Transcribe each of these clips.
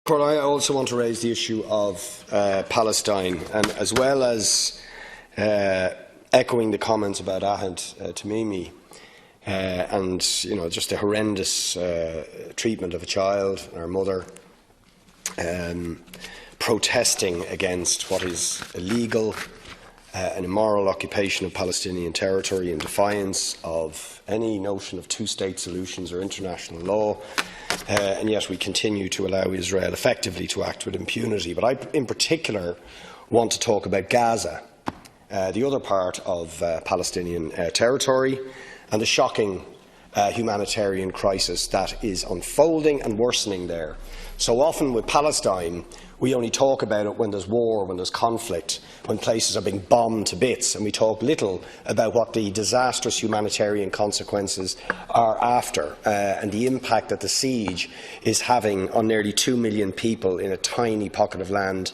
I also want to raise the issue of Palestine, and as well as echoing the comments about Ahmed Tamimi and just the horrendous treatment of a child, our mother, protesting against what is illegal, an immoral occupation of Palestinian territory in defiance of any notion of two-state solutions or international law, and yet we continue to allow Israel effectively to act with impunity. But I, in particular, want to talk about Gaza, the other part of Palestinian territory, and the shocking humanitarian crisis that is unfolding and worsening there. So often with Palestine, we only talk about it when there's war, when there's conflict, when places are being bombed to bits, and we talk little about what the disastrous humanitarian consequences are after, and the impact that the siege is having on nearly 2 million people in a tiny pocket of land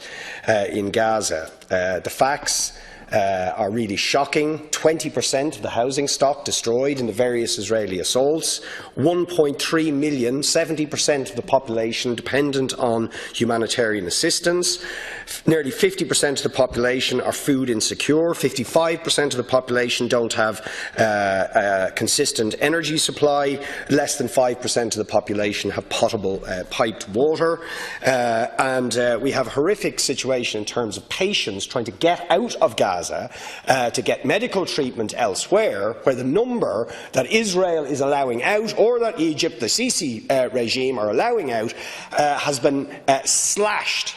in Gaza. The facts are really shocking. 20% of the housing stock destroyed in the various Israeli assaults, 1.3 million, 70% of the population dependent on humanitarian assistance. Nearly 50% of the population are food insecure, 55% of the population don't have a consistent energy supply, less than 5% of the population have potable piped water, and we have a horrific situation in terms of patients trying to get out of Gaza to get medical treatment elsewhere, where the number that Israel is allowing out, or that Egypt, the Sisi regime, are allowing out, has been slashed.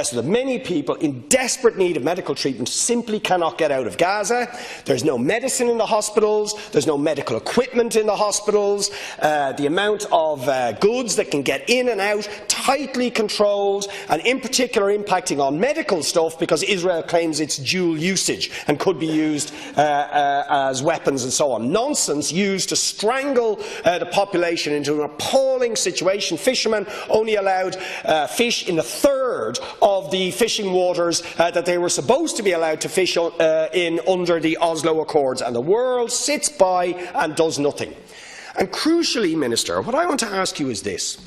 So that many people in desperate need of medical treatment simply cannot get out of Gaza. There's no medicine in the hospitals, there's no medical equipment in the hospitals, the amount of goods that can get in and out tightly controlled, and in particular impacting on medical stuff, because Israel claims it's dual usage and could be used as weapons and so on. Nonsense used to strangle the population into an appalling situation. Fishermen only allowed fish in a third of the fishing waters that they were supposed to be allowed to fish in under the Oslo Accords, and the world sits by and does nothing. And crucially, Minister, what I want to ask you is this.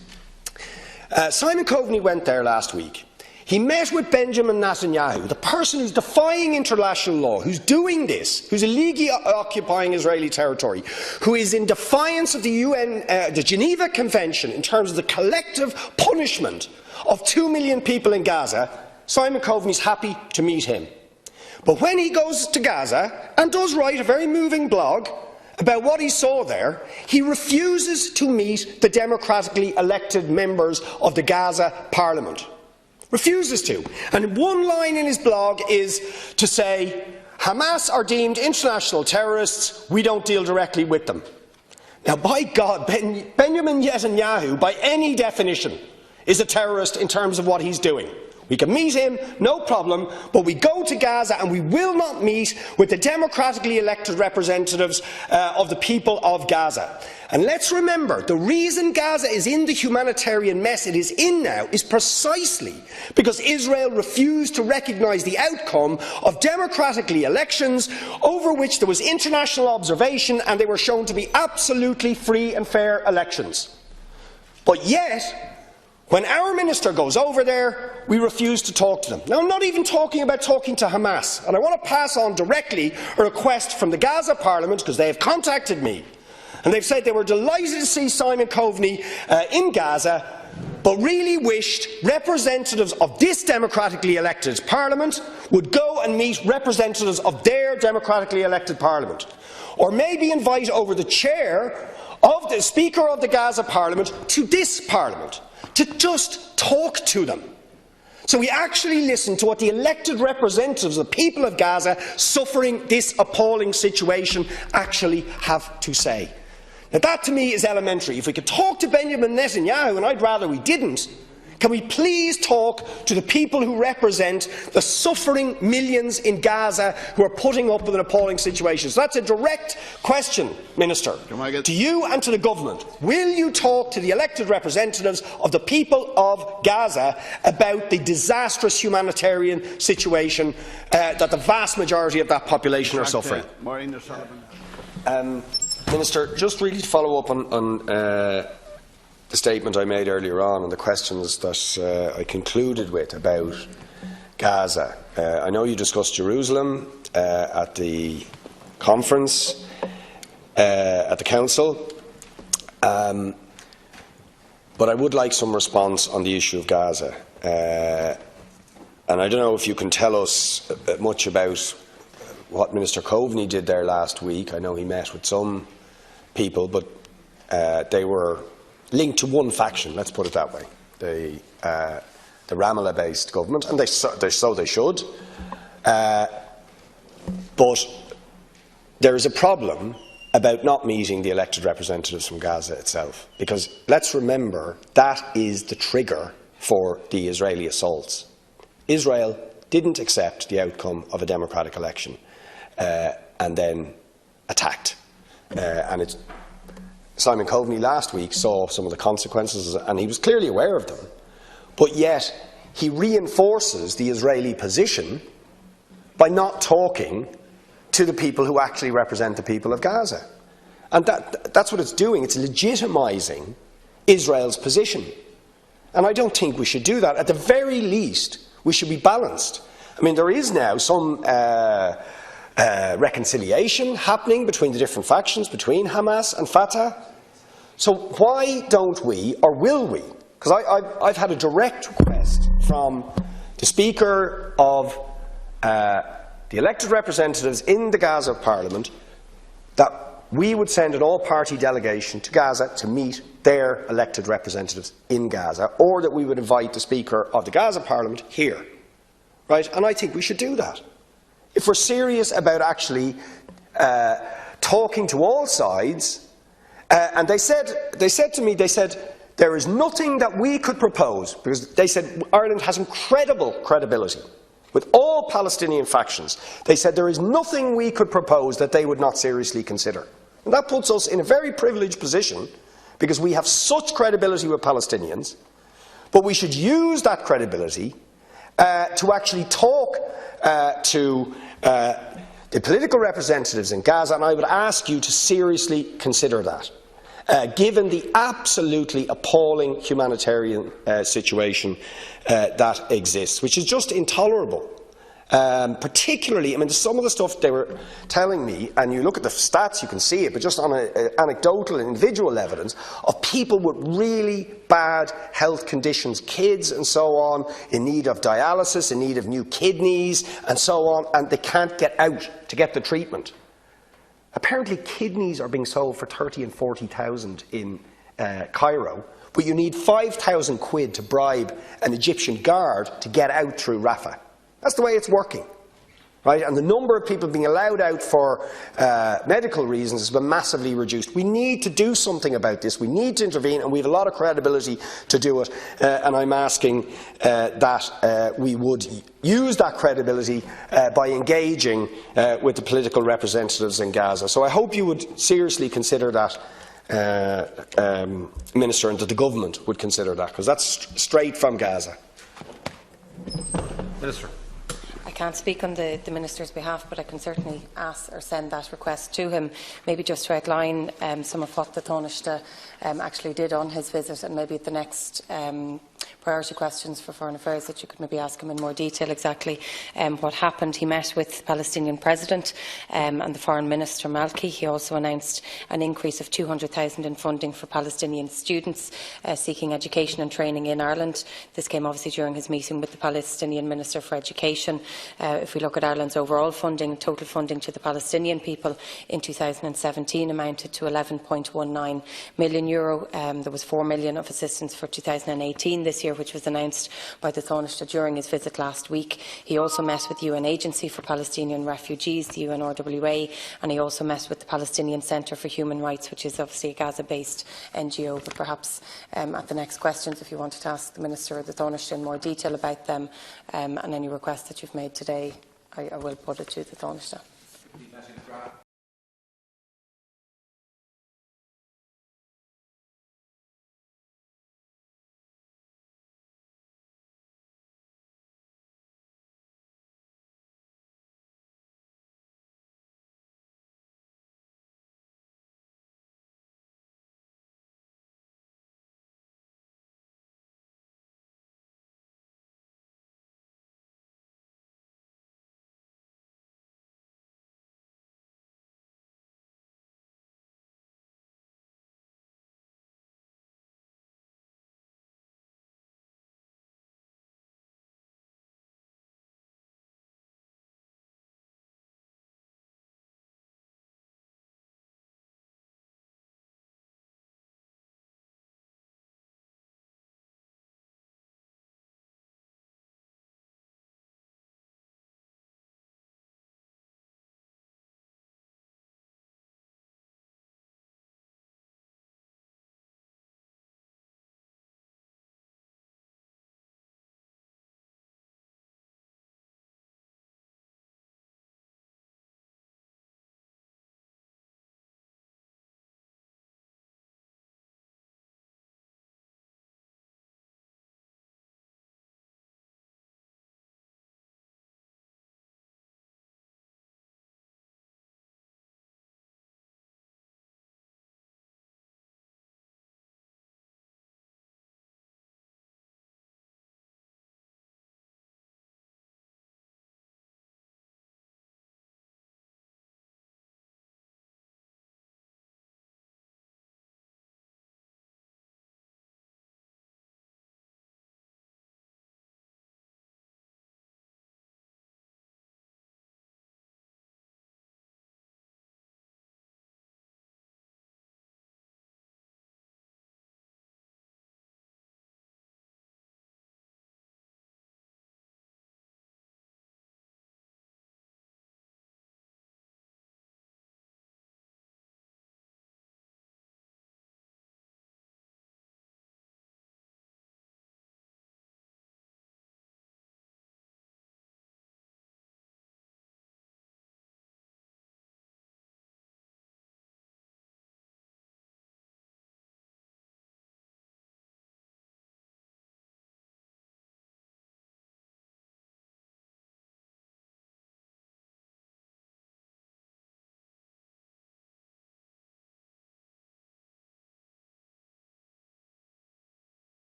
Simon Coveney went there last week. He met with Benjamin Netanyahu, the person who's defying international law, who's doing this, who's illegally occupying Israeli territory, who is in defiance of the the Geneva Convention in terms of the collective punishment of 2 million people in Gaza. Simon Coveney is happy to meet him. But when he goes to Gaza and does write a very moving blog about what he saw there, he refuses to meet the democratically elected members of the Gaza Parliament. Refuses to. And one line in his blog is to say, Hamas are deemed international terrorists, we don't deal directly with them. Now, by God, Benjamin Netanyahu, by any definition, is a terrorist in terms of what he's doing. We can meet him, no problem, but we go to Gaza and we will not meet with the democratically elected representatives of the people of Gaza. And let's remember, the reason Gaza is in the humanitarian mess it is in now is precisely because Israel refused to recognise the outcome of democratically elections over which there was international observation, and they were shown to be absolutely free and fair elections. But yet, when our minister goes over there, we refuse to talk to them. Now, I'm not even talking about talking to Hamas, and I want to pass on directly a request from the Gaza Parliament, because they have contacted me, and they've said they were delighted to see Simon Coveney in Gaza, but really wished representatives of this democratically elected Parliament would go and meet representatives of their democratically elected Parliament. Or maybe invite over the chair of the Speaker of the Gaza Parliament to this Parliament, to just talk to them. So we actually listen to what the elected representatives of the people of Gaza suffering this appalling situation actually have to say. Now that to me is elementary. If we could talk to Benjamin Netanyahu, and I'd rather we didn't, can we please talk to the people who represent the suffering millions in Gaza who are putting up with an appalling situation? So that's a direct question, Minister, to you and to the Government. Will you talk to the elected representatives of the people of Gaza about the disastrous humanitarian situation that the vast majority of that population are suffering? Minister, just really to follow up on the statement I made earlier on and the questions that I concluded with about Gaza. I know you discussed Jerusalem at the conference, at the Council, but I would like some response on the issue of Gaza. And I don't know if you can tell us much about what Minister Coveney did there last week. I know he met with some people, but they were linked to one faction, let's put it that way, the Ramallah-based government, and so they should. But there is a problem about not meeting the elected representatives from Gaza itself, because let's remember that is the trigger for the Israeli assaults. Israel didn't accept the outcome of a democratic election and then attacked. Simon Coveney last week saw some of the consequences, and he was clearly aware of them. But yet, he reinforces the Israeli position by not talking to the people who actually represent the people of Gaza. And that's what it's doing. It's legitimising Israel's position. And I don't think we should do that. At the very least, we should be balanced. I mean, there is now some reconciliation happening between the different factions, between Hamas and Fatah. So why don't we, or will we, because I've had a direct request from the Speaker of the elected representatives in the Gaza Parliament that we would send an all-party delegation to Gaza to meet their elected representatives in Gaza, or that we would invite the Speaker of the Gaza Parliament here. Right? And I think we should do that. If we're serious about actually talking to all sides, and they said to me, there is nothing that we could propose, because they said Ireland has incredible credibility with all Palestinian factions. They said there is nothing we could propose that they would not seriously consider. And that puts us in a very privileged position, because we have such credibility with Palestinians, but we should use that credibility to actually talk to the political representatives in Gaza, and I would ask you to seriously consider that. Given the absolutely appalling humanitarian situation that exists, which is just intolerable. Particularly, I mean, some of the stuff they were telling me, and you look at the stats, you can see it, but just on anecdotal and individual evidence of people with really bad health conditions, kids and so on, in need of dialysis, in need of new kidneys and so on, and they can't get out to get the treatment. Apparently kidneys are being sold for 30 and 40,000 in Cairo, but you need 5,000 quid to bribe an Egyptian guard to get out through Rafah. That's the way it's working. Right? And the number of people being allowed out for medical reasons has been massively reduced. We need to do something about this. We need to intervene, and we have a lot of credibility to do it. And I'm asking that we would use that credibility by engaging with the political representatives in Gaza. So I hope you would seriously consider that, Minister, and that the government would consider that, because that's straight from Gaza. Minister. I can't speak on the Minister's behalf, but I can certainly ask or send that request to him, maybe just to outline some of what the Taoiseach actually did on his visit, and maybe at the next priority questions for Foreign Affairs that you could maybe ask him in more detail exactly what happened. He met with the Palestinian President and the Foreign Minister Malki. He also announced an increase of 200,000 in funding for Palestinian students seeking education and training in Ireland. This came obviously during his meeting with the Palestinian Minister for Education. If we look at Ireland's overall funding, total funding to the Palestinian people in 2017 amounted to €11.19 million. There was €4 million of assistance for 2018 this year, which was announced by the Taoiseach during his visit last week. He also met with the UN Agency for Palestinian Refugees, the UNRWA, and he also met with the Palestinian Centre for Human Rights, which is obviously a Gaza-based NGO. But perhaps at the next questions, if you wanted to ask the Minister or the Taoiseach in more detail about them and any requests that you've made today, I will put it to the Taoiseach.